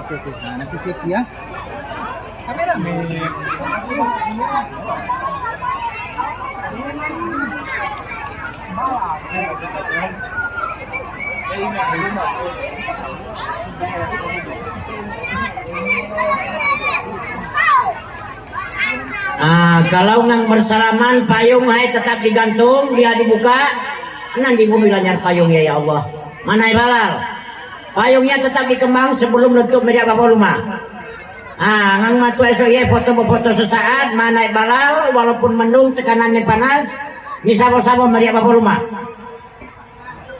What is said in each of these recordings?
Oke. Nah, nanti sih ya. Kamera nih. Kalau ngang bersalaman payung hai tetap digantung, dia dibuka, nanti bumi lanyar payungnya ya Allah. Mana balal? Payungnya tetap dikembang sebelum nutup media bapak rumah. Ngang matu esok ya foto sesaat, mana balal walaupun mendung tekanannya panas, misal-misal media bapak rumah.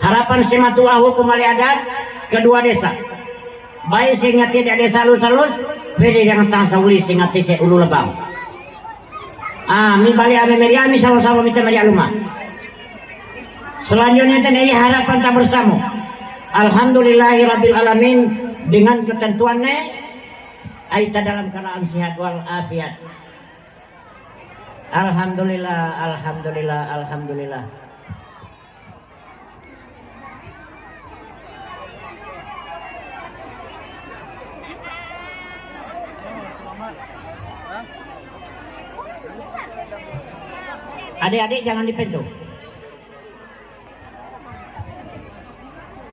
Harapan simatullahu kembali adat kedua desa. Baik sehingga tidak desa halus-halus, beda dengan tangsawuli sehingga tidak ulu lebang. Mi balik ame meriam sama-sama minta meriam rumah. Selanjutnya tadi harapan tak bersama. Alhamdulillahirabbil alamin dengan ketentuannya aita dalam keadaan sehat wal afiat. Alhamdulillah. Adik-adik jangan di pintu.